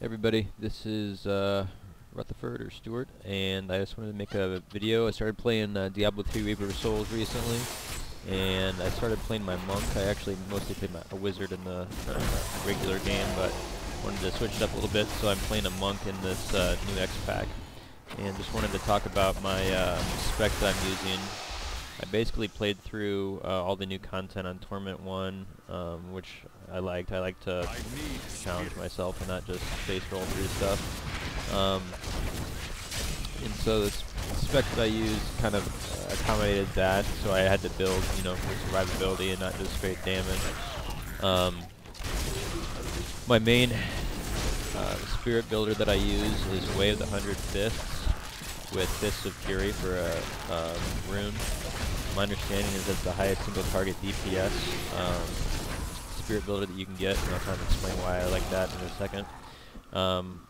Everybody, this is Rutherford or Stewart, and I just wanted to make a video. I started playing Diablo 3 Reaper of Souls recently, and I started playing my monk. I actually mostly played a wizard in the regular game, but wanted to switch it up a little bit, so I'm playing a monk in this new X pack. And just wanted to talk about my spec that I'm using. I basically played through all the new content on Torment 1, which I liked. I like to challenge myself and not just face roll through stuff. And so the spec that I used kind of accommodated that, so I had to build, you know, for survivability and not just straight damage. My main spirit builder that I use is Way of the 100 Fists with Fists of Fury for a rune. My understanding is that's the highest single target DPS spirit builder that you can get, and I'll try to explain why I like that in a second.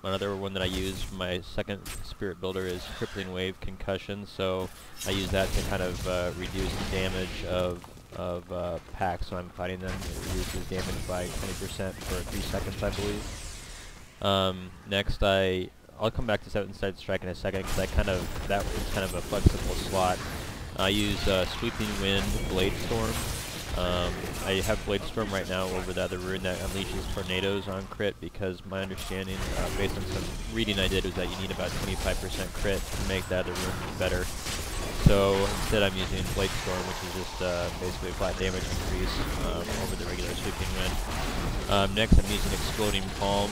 Another one that I use for my second spirit builder is Crippling Wave Concussion, so I use that to kind of reduce the damage of packs when I'm fighting them. It reduces damage by 20% for 3 seconds, I believe. Next, I'll come back to 7-sided strike in a second because that is kind of a flexible slot. I use Sweeping Wind, Blade Storm. I have Blade Storm right now over the other rune that unleashes tornadoes on crit, because my understanding, based on some reading I did, was that you need about 25% crit to make that other rune better. So instead I'm using Blade Storm, which is just basically a flat damage increase over the regular Sweeping Wind. Next I'm using Exploding Palm.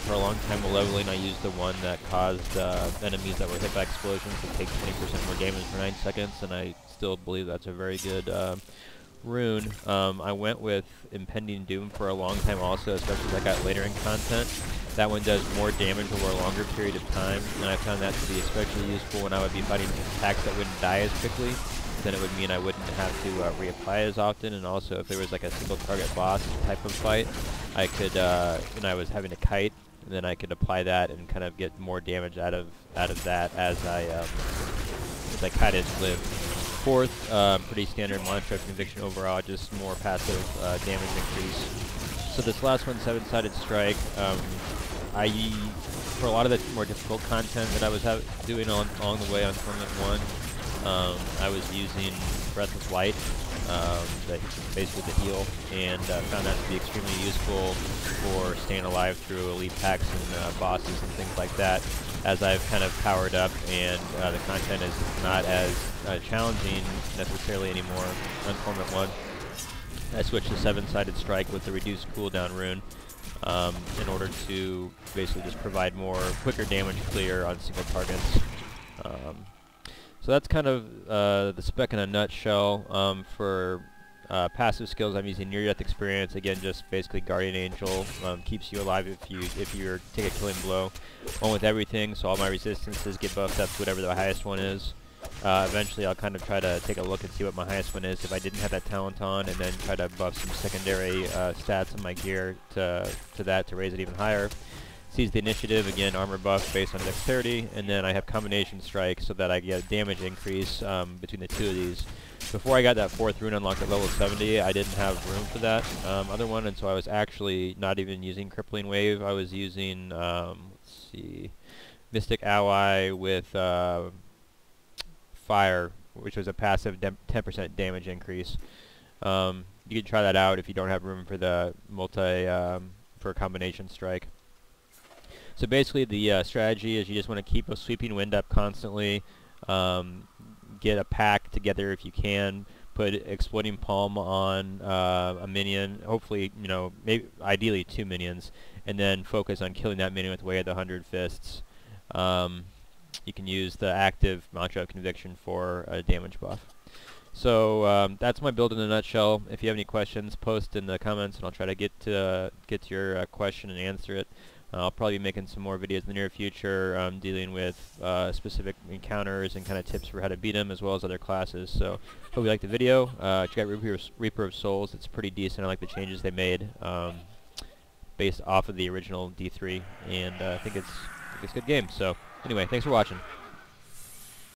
For a long time while leveling I used the one that caused enemies that were hit by explosions to take 20% more damage for 9 seconds, and I still believe that's a very good rune. I went with Impending Doom for a long time also, especially as I got later in content. That one does more damage over a longer period of time, and I found that to be especially useful when I would be fighting attacks that wouldn't die as quickly. Then it would mean I wouldn't have to reapply as often, and also if there was like a single target boss type of fight, I could, when I was having a kite, then I could apply that and kind of get more damage out of that as I kited live. Fourth, pretty standard mantra of Conviction Overawe, just more passive damage increase. So this last one, 7-sided strike, for a lot of the more difficult content that I was doing along the way on Torment 1, I was using Breath of Light, basically the heal, and found that to be extremely useful for staying alive through elite packs and bosses and things like that. As I've kind of powered up and the content is not as challenging necessarily anymore on Torment 1, I switched to 7-sided strike with the reduced cooldown rune in order to basically just provide quicker damage clear on single targets. So that's kind of the spec in a nutshell. For passive skills, I'm using Near Death Experience. Again, just basically Guardian Angel, keeps you alive if you take a killing blow. One with everything, so all my resistances get buffed up to whatever the highest one is. Eventually I'll kind of try to take a look and see what my highest one is if I didn't have that talent on, and then try to buff some secondary stats on my gear to that to raise it even higher. Seize the Initiative, again armor buff based on dexterity, and then I have Combination Strike so that I get a damage increase between the two of these. Before I got that 4th rune unlocked at level 70, I didn't have room for that other one, and so I was actually not even using Crippling Wave. I was using, let's see, Mystic Ally with Fire, which was a passive 10% damage increase. You can try that out if you don't have room for the for Combination Strike. So basically the strategy is you just want to keep a Sweeping Wind up constantly, get a pack together if you can, put Exploding Palm on a minion, hopefully, you know, maybe ideally 2 minions, and then focus on killing that minion with Way of the 100 Fists. You can use the active Mantra of Conviction for a damage buff. So that's my build in a nutshell. If you have any questions, post in the comments and I'll try to get to your question and answer it. I'll probably be making some more videos in the near future dealing with specific encounters and kind of tips for how to beat them, as well as other classes. So hope you liked the video. Check out Reaper of Souls. It's pretty decent. I like the changes they made based off of the original D3, and I think it's a good game. So anyway, thanks for watching.